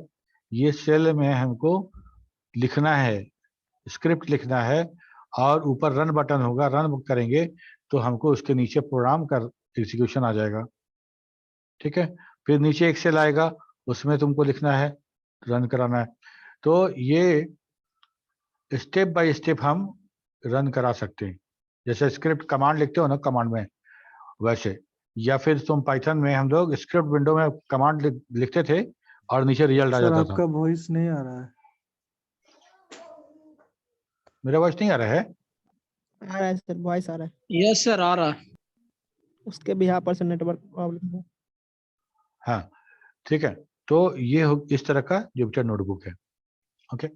S2: ये सेल में हमको लिखना है, स्क्रिप्ट लिखना है और ऊपर रन बटन होगा, रन करेंगे तो हमको उसके नीचे प्रोग्राम का एग्जीक्यूशन आ जाएगा, ठीक है। फिर नीचे एक सेल आएगा, उसमें तुमको लिखना है, रन कराना है। तो ये स्टेप बाय स्टेप हम रन करा सकते हैं, जैसे स्क्रिप्ट कमांड लिखते हो ना कमांड में, वैसे। या फिर तुम पाइथन में हम लोग स्क्रिप्ट विंडो में कमांड लिखते थे और नीचे रिजल्ट आ
S1: सर
S2: जाता
S1: आपका
S2: था।
S1: वॉइस नहीं आ रहा है।
S2: मेरा वॉइस नहीं आ रहा है?
S4: आ रहा है सर, वॉइस आ रहा है।
S6: यस सर आ रहा है।
S4: उसके भी यहाँ पर से नेटवर्क प्रॉब्लम है।
S2: हाँ, ठीक है। तो ये इस तरह का जुपिटर नोटबुक है, ओके।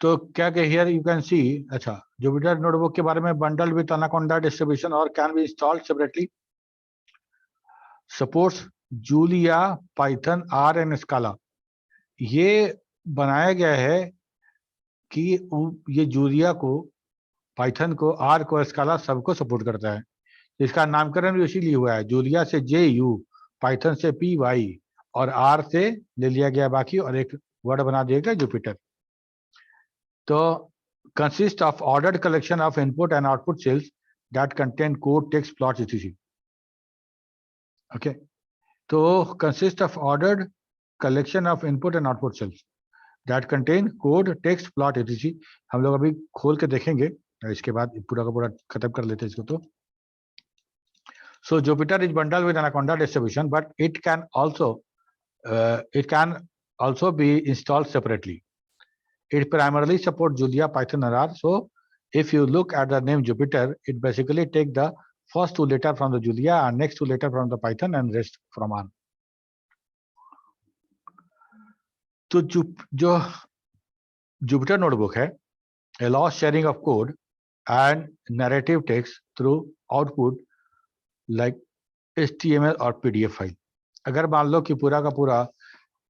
S2: तो क्या कि हियर यू कैन सी, अच्छा, जुपिटर नोटबुक के बारे में, बंडल विद एनाकोंडा डिस्ट्रीब्यूशन और can be installed separately, supports Julia, Python, R and Scala. ये बनाया गया है कि ये जूलिया को, पाइथन को, आर को, स्काला सबको सपोर्ट करता है। इसका नामकरण भी इसीलिए हुआ है, जूलिया से JU, पाइथन से PY और आर से ले लिया गया बाकी और एक वर्ड बना दिया गया जुपिटर। तो consist of ordered collection of input and output cells that contain code, text, plot, etc. Okay, तो consist of ordered collection of input and output cells that contain code, text, plot, etc. हम लोग अभी खोल के देखेंगे, इसके बाद पूरा का पूरा खत्म कर लेते हैं इसको। तो so Jupyter is bundled with Anaconda distribution, but it can also be installed separately. It primarily supports Julia, Python, and R. So if you look at the name Jupyter, it basically take the first two letter from the Julia and next two letter from the Python and rest from R. तो जो Jupyter notebook है allows sharing of code and narrative text through output like HTML और PDF file. अगर मान लो कि पूरा का पूरा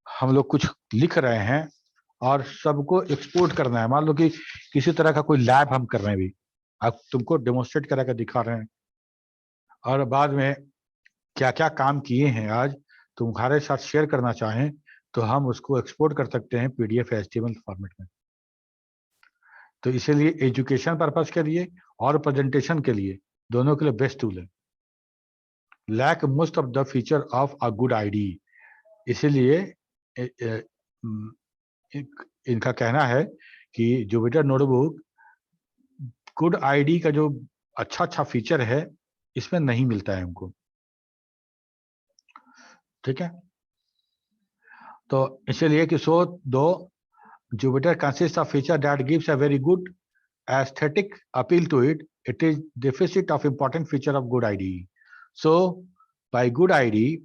S2: हम लोग कुछ लिख रहे हैं और सबको एक्सपोर्ट करना है, मान लो कि किसी तरह का कोई लैब हम कर रहे हैं, भी अब तुमको डेमोन्स्ट्रेट करा कर दिखा रहे हैं और बाद में क्या क्या काम किए हैं आज तुम्हारे साथ शेयर करना चाहें तो हम उसको एक्सपोर्ट कर सकते हैं PDF या HTML फॉर्मेट में। तो इसीलिए एजुकेशन पर्पस के लिए और प्रेजेंटेशन के लिए दोनों के लिए बेस्ट टूल है। Lack most of the feature of a good IDE, इसीलिए इनका कहना है कि जुपिटर नोटबुक गुड आईडी का जो अच्छा फीचर है इसमें नहीं मिलता है हमको, ठीक है। तो इसीलिए कि सो दो Jupyter consists of feature that gives a very good aesthetic appeal to it. It is deficit of important feature of good IDE. So by good IDE,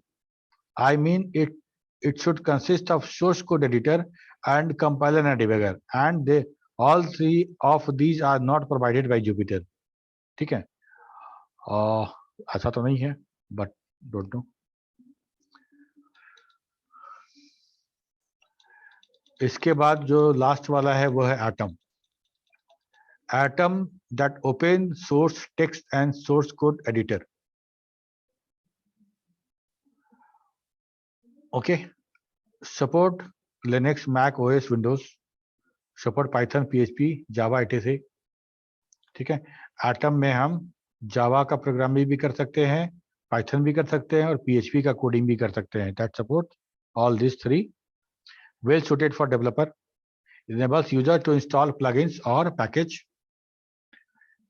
S2: I mean it should consist of source code editor and compiler and debugger, and all three of these are not provided by Jupyter. ठीक है, ऐसा तो नहीं है, but don't know. इसके बाद जो last वाला है वो है Atom. Atom that open source text and source code editor. Okay, support Linux, Mac OS, Windows, support Python, PHP, Java, etc। ठीक है, एटम में हम जावा का प्रोग्रामिंग भी कर सकते हैं, पाइथन भी कर सकते हैं और PHP का कोडिंग भी कर सकते हैं। That support all this three. Well suited for developer, enables user to install plugins or package.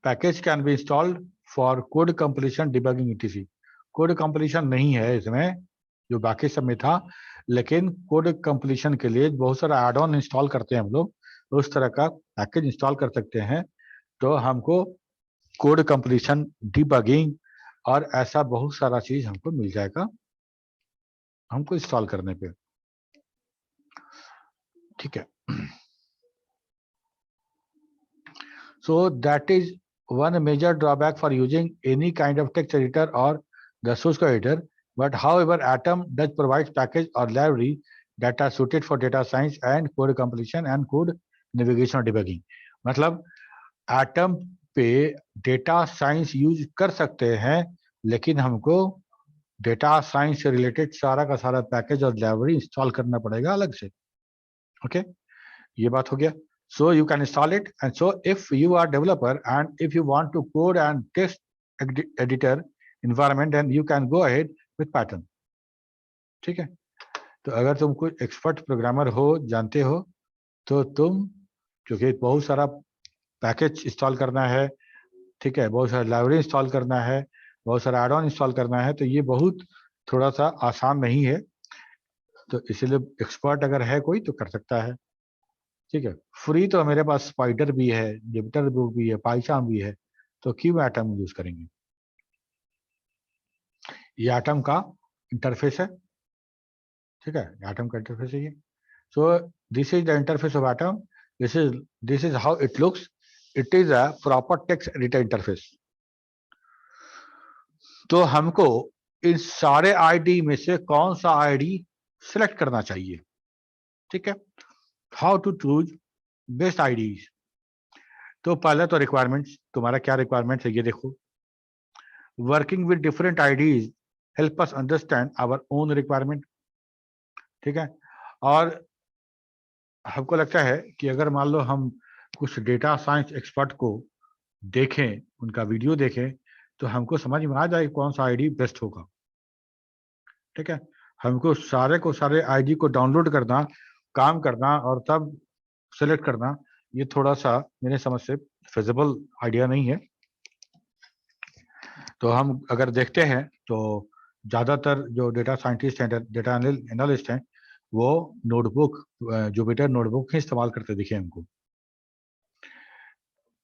S2: Package can be installed for code completion, debugging, etc. Code completion नहीं है इसमें, जो बाकी सब में था, लेकिन कोड कंप्लीशन के लिए बहुत सारा एड ऑन इंस्टॉल करते हैं हम लोग, उस तरह का पैकेज इंस्टॉल कर सकते हैं। तो हमको कोड कंप्लीशन, डिबगिंग और ऐसा बहुत सारा चीज हमको मिल जाएगा हमको इंस्टॉल करने पे, ठीक है। So that is one major drawback for using any kind of text editor or the source code editor. But however, Atom does provide package or library that are suited for data science and code completion and code navigation or debugging. मतलब Atom पे data science use कर सकते हैं, लेकिन हमको data science से related सारा का सारा पैकेज और लाइब्रेरी इंस्टॉल करना पड़ेगा अलग से। ओके, ये बात हो गया। So you can install it, and so if you are developer and if you want to code and text editor environment, then you can go ahead with Python, ठीक है। तो अगर तुम कोई एक्सपर्ट प्रोग्रामर हो, जानते हो, तो तुम, क्योंकि बहुत सारा पैकेज इंस्टॉल करना है, ठीक है, बहुत सारा लाइब्रेरी इंस्टॉल करना है, बहुत सारा एड ऑन इंस्टॉल करना है, तो ये बहुत थोड़ा सा आसान नहीं है। तो इसीलिए एक्सपर्ट अगर है कोई तो कर सकता है, ठीक है। फ्री तो मेरे पास स्पाइडर भी है, जुपिटर भी है, पाइथन भी है, तो क्यों एटम यूज करेंगे। ये एटम का इंटरफेस है, ठीक है, एटम का इंटरफेस है ये। So this is the interface of atom, this is how it looks. It is a proper text editor interface. तो हमको इन सारे आईडी में से कौन सा आईडी सिलेक्ट करना चाहिए, ठीक है। How to choose best IDEs. तो पहले तो रिक्वायरमेंट्स, तुम्हारा क्या रिक्वायरमेंट्स है ये देखो। Working with different IDEs help us understand our own requirement, ठीक है। और हमको लगता है कि अगर मान लो हम कुछ डेटा साइंस एक्सपर्ट को देखें, उनका वीडियो देखें, तो हमको समझ में आ जाए कौन सा आईडी बेस्ट होगा, ठीक है। हमको सारे को सारे आईडी को डाउनलोड करना, काम करना और तब सेलेक्ट करना, ये थोड़ा सा मेरे समझ से फिजिबल आइडिया नहीं है। तो हम अगर देखते हैं तो ज्यादातर जो डेटा साइंटिस्ट हैं, डेटा एनालिस्ट हैं, वो नोटबुक, जुपिटर नोटबुक ही इस्तेमाल करते दिखे हमको,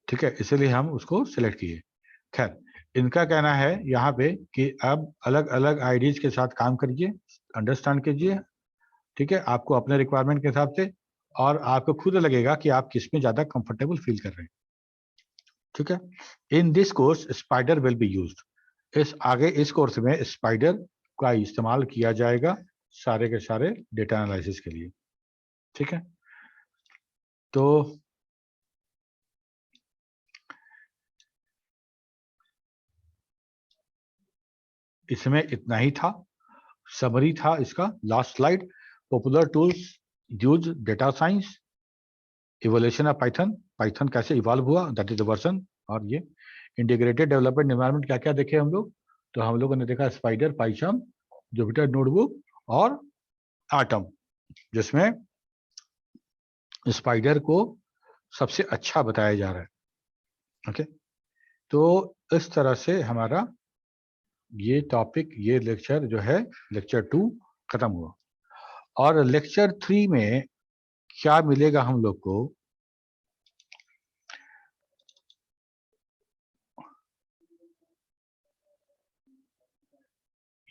S2: ठीक है, इसलिए हम उसको सिलेक्ट किए। खैर, इनका कहना है यहाँ पे कि अब अलग अलग आईडीज के साथ काम करिए, अंडरस्टैंड कीजिए, ठीक है, आपको अपने रिक्वायरमेंट के हिसाब से, और आपको खुद लगेगा कि आप किस में ज्यादा कंफर्टेबल फील कर रहे हैं, ठीक है। In this course spider will be used. इस कोर्स में स्पाइडर का इस्तेमाल किया जाएगा सारे के सारे डेटा एनालिसिस के लिए। ठीक है, तो इसमें इतना ही था, समरी था इसका। Last slide, popular tools use data science, evolution of Python, Python कैसे इवॉल्व हुआ, दैट इज द वर्जन। और ये इंटीग्रेटेड डेवलपमेंट एनवायरनमेंट क्या क्या देखे हम लोग, तो हम लोगों ने देखा स्पाइडर, पाइथन, जुपिटर नोटबुक और एटम, जिसमें स्पाइडर को सबसे अच्छा बताया जा रहा है। ओके, तो इस तरह से हमारा ये टॉपिक, ये लेक्चर जो है लेक्चर 2 खत्म हुआ। और लेक्चर 3 में क्या मिलेगा हम लोग को,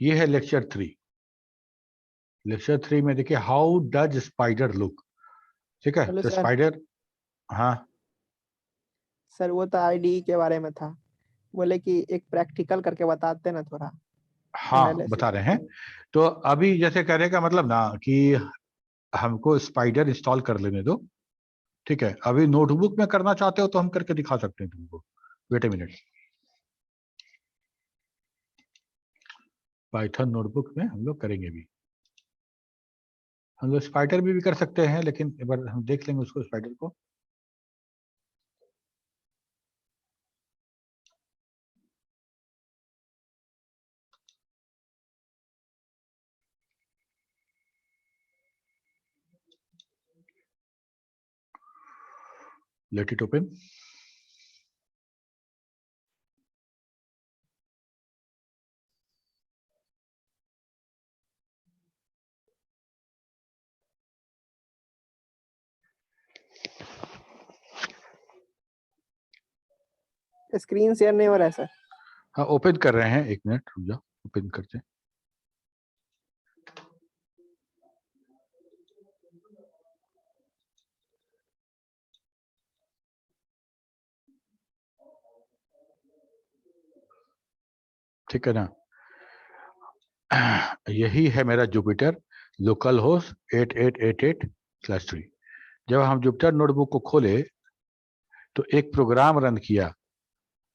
S2: ये है लेक्चर 3। लेक्चर 3 में देखिए हाउ डज स्पाइडर लुक। ठीक है,
S4: हेलो
S2: तो
S4: सर।
S2: स्पाइडर, हाँ
S4: सर वो तो आईडी के बारे में था, बोले कि एक प्रैक्टिकल करके बताते ना थोड़ा
S2: हाँ
S4: एनालिसिस।
S2: बता रहे हैं। तो अभी जैसे कहने का मतलब ना कि हमको स्पाइडर इंस्टॉल कर लेने दो। ठीक है, अभी नोटबुक में करना चाहते हो तो हम करके दिखा सकते हैं तुमको। Wait a minute, Python notebook में हम लोग करेंगे भी। हम लोग स्पाइडर भी कर सकते हैं, लेकिन एक बार हम देख लेंगे उसको, स्पाइडर को। Let it open.
S4: Screen share नहीं हो रहा है सर।
S2: हाँ ओपन कर रहे हैं, एक मिनट रुक जाओ, ओपन करते हैं। ठीक है ना, यही है मेरा जुपिटर लोकल होस्ट 8888/3। जब हम जुपिटर नोटबुक को खोले तो एक प्रोग्राम रन किया,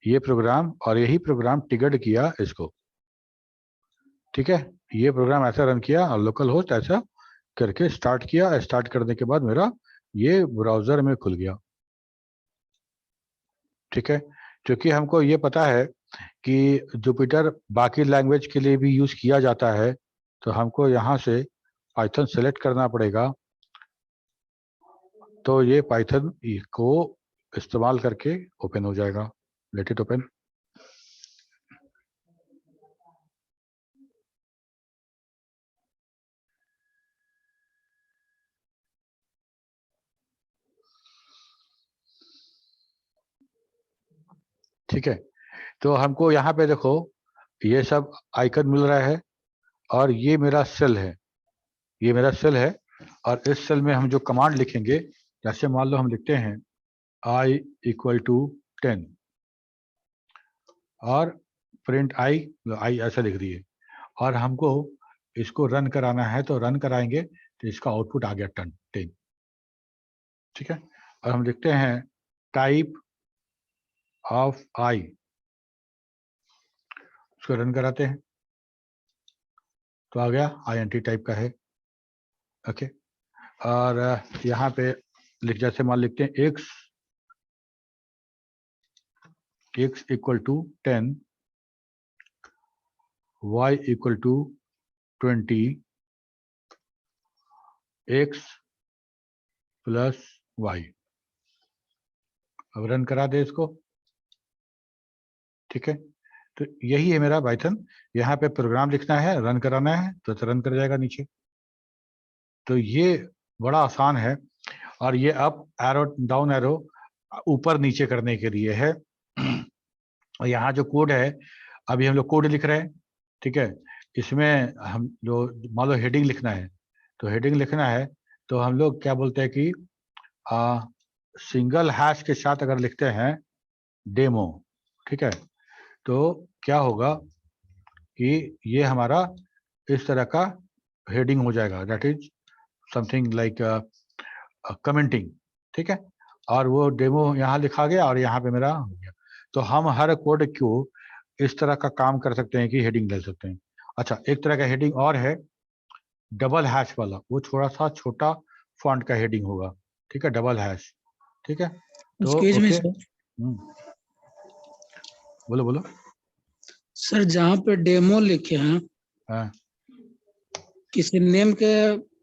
S2: ये प्रोग्राम, और यही प्रोग्राम टिगर्ड किया इसको। ठीक है, ये प्रोग्राम ऐसा रन किया और लोकल होस्ट ऐसा करके स्टार्ट किया। स्टार्ट करने के बाद मेरा ये ब्राउजर में खुल गया। ठीक है, क्योंकि हमको ये पता है कि जुपिटर बाकी लैंग्वेज के लिए भी यूज किया जाता है, तो हमको यहाँ से पाइथन सेलेक्ट करना पड़ेगा। तो ये पाइथन को इस्तेमाल करके ओपन हो जाएगा। Let it open. ठीक है, तो हमको यहाँ पे देखो ये सब आइकन मिल रहा है, और ये मेरा सेल है, ये मेरा सेल है। और इस सेल में हम जो कमांड लिखेंगे, जैसे मान लो हम लिखते हैं i = 10 और प्रिंट i ऐसा लिख दिए, और हमको इसको रन कराना है तो रन कराएंगे, तो इसका आउटपुट आ गया 10। ठीक है, और हम लिखते हैं टाइप ऑफ i, उसको रन कराते हैं तो आ गया int टाइप का है। ओके, और यहाँ पे जैसे मान लिखते हैं x = 10, y = 20, x + y। अब रन करा दे इसको। ठीक है, तो यही है मेरा पाइथन। यहाँ पे प्रोग्राम लिखना है, रन कराना है तो रन कर जाएगा नीचे। तो ये बड़ा आसान है, और ये अप एरो डाउन एरो ऊपर नीचे करने के लिए है। और यहाँ जो कोड है, अभी हम लोग कोड लिख रहे हैं। ठीक है, इसमें हम जो मान लो हेडिंग लिखना है, तो हेडिंग लिखना है तो हम लोग क्या बोलते हैं कि सिंगल हैश के साथ अगर लिखते हैं डेमो। ठीक है, तो क्या होगा कि ये हमारा इस तरह का हेडिंग हो जाएगा, that is something like commenting. ठीक है, और वो डेमो यहाँ लिखा गया और यहाँ पे मेरा हो गया। तो हम हर कोड को इस तरह का काम कर सकते हैं कि हेडिंग ले सकते हैं। अच्छा, एक तरह का हेडिंग और है डबल हैश वाला, वो थोड़ा सा छोटा फॉन्ट का हेडिंग होगा। ठीक है, डबल हैश। ठीक है, तो
S7: एक्सक्यूज मी
S2: ओके,
S7: सर,
S2: बोलो बोलो।
S7: सर जहाँ पे डेमो लिखे हैं
S2: हाँ,
S7: किसी नेम के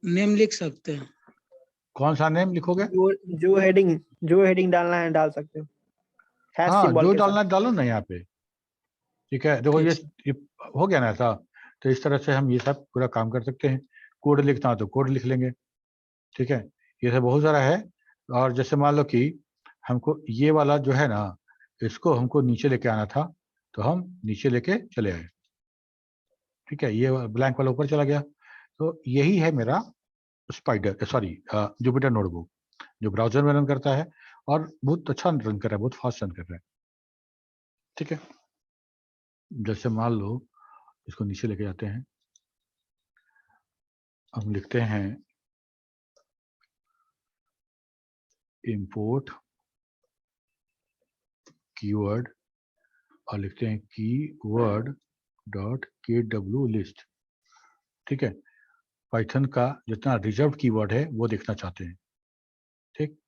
S7: नेम लिख सकते हैं?
S2: कौन सा नेम लिखोगे?
S4: जो हेडिंग डालना है डाल सकते हो हैश
S2: हाँ,
S4: सिंबल
S2: जो
S4: के
S2: डालना
S4: साथ।
S2: है डालो ना यहाँ पे। ठीक है, देखो
S7: ठीक
S2: ये हो गया ना ऐसा। तो इस तरह से हम ये सब पूरा काम कर सकते हैं। कोड लिखना हो तो कोड लिख लेंगे। ठीक है, ये सब बहुत सारा है। और जैसे मान लो कि हमको ये वाला जो है ना, इसको हमको नीचे लेके आना था, तो हम नीचे लेके चले आए। ठीक है, ये ब्लैंक वाला ऊपर चला गया। तो यही है मेरा स्पाइडर, सॉरी जुपिटर नोटबुक, जो ब्राउजर में रन करता है और बहुत अच्छा रन कर रहा है, बहुत फास्ट रन कर रहा है। ठीक है, जैसे मान लो इसको नीचे लेके जाते हैं, हम लिखते हैं इंपोर्ट कीवर्ड और लिखते हैं कीवर्ड डॉट KW लिस्ट। ठीक है, पाइथन का जितना रिजर्व कीवर्ड है वो देखना चाहते हैं। ठीक,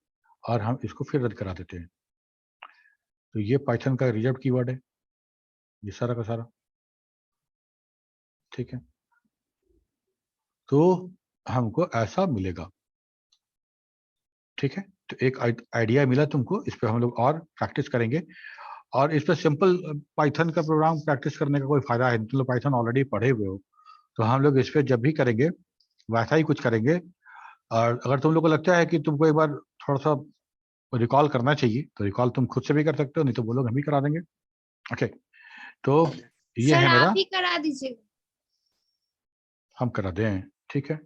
S2: और हम इसको फिर रद्द करा देते हैं। तो ये पाइथन का रिजर्व कीवर्ड है, ये सारा का सारा। ठीक है, तो हमको ऐसा मिलेगा। ठीक है, तो एक आइडिया मिला तुमको, इस पर हम लोग और प्रैक्टिस करेंगे। और इस पर सिंपल पाइथन का प्रोग्राम प्रैक्टिस करने का कोई फायदा है, तुम लोग पाइथन ऑलरेडी पढ़े हुए हो, तो हम लोग इस पर जब भी करेंगे वैसा ही कुछ करेंगे। और अगर तुम लोग को लगता है कि तुमको एक बार थोड़ा सा रिकॉल करना चाहिए, तो रिकॉल तुम खुद से भी कर सकते हो, नहीं तो वो लोग हम ही करा देंगे। ओके, तो ये
S5: सर
S2: है मेरा,
S5: आप ही करा दीजिएगा।
S2: हम करा दें। ठीक है,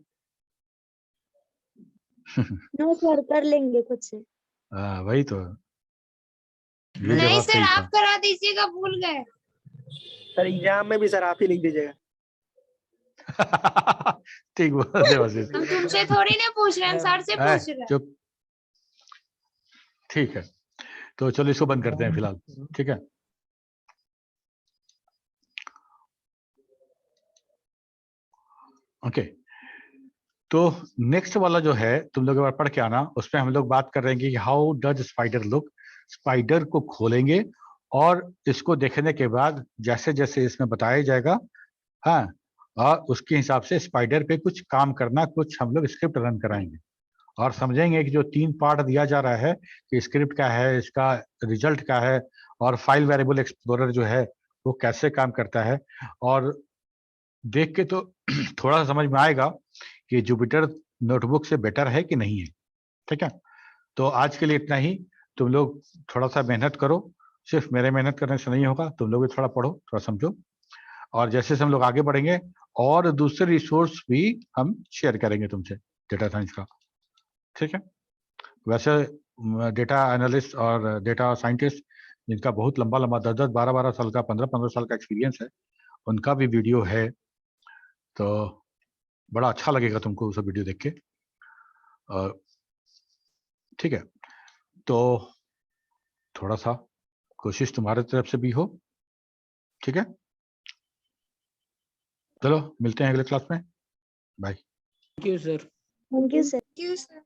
S8: नो सर, कर लेंगे खुद से।
S2: वही तो, ये
S5: नहीं
S2: जवाब
S5: सर
S2: सही
S5: आप करा दीजिएगा, भूल गए।
S4: सर एग्जाम में भी सर आप ही लिख दीजिएगा।
S2: था। ठीक बोल देवाशीष।
S5: हम तुमसे थोड़ी ना पूछ रहे हैं, हम सर से पूछ रहे हैं।
S2: चुप। ठीक है, तो चलो इसको बंद करते हैं फिलहाल। ठीक है, ओके, तो नेक्स्ट वाला जो है तुम लोग एक बार पढ़ के आना, उसमें हम लोग बात कर रहे हैं कि how does spider look. Spider को खोलेंगे और इसको देखने के बाद जैसे जैसे इसमें बताया जाएगा, हाँ, और उसके हिसाब से स्पाइडर पे कुछ काम करना, कुछ हम लोग स्क्रिप्ट रन कराएंगे और समझेंगे कि जो 3 पार्ट दिया जा रहा है कि स्क्रिप्ट क्या है, इसका रिजल्ट क्या है, और फाइल वेरिएबल एक्सप्लोरर जो है वो कैसे काम करता है। और देख के तो थोड़ा सा समझ में आएगा कि जुपिटर नोटबुक से बेटर है कि नहीं है। ठीक है, तो आज के लिए इतना ही। तुम लोग थोड़ा सा मेहनत करो, सिर्फ मेरे मेहनत करने से नहीं होगा, तुम लोग भी थोड़ा पढ़ो, थोड़ा समझो। और जैसे हम लोग आगे बढ़ेंगे और दूसरे रिसोर्स भी हम शेयर करेंगे तुमसे डेटा साइंस का। ठीक है, वैसे डेटा एनालिस्ट और डेटा साइंटिस्ट जिनका बहुत लंबा लंबा 10-10, 12-12 साल का, 15-15 साल का एक्सपीरियंस है, उनका भी वीडियो है, तो बड़ा अच्छा लगेगा तुमको उस वीडियो देख के। ठीक है, तो थोड़ा सा कोशिश तुम्हारे तरफ से भी हो। ठीक है, चलो मिलते हैं अगले क्लास में। Bye.
S7: Thank you sir.
S8: Thank you sir.
S5: क्यों सर?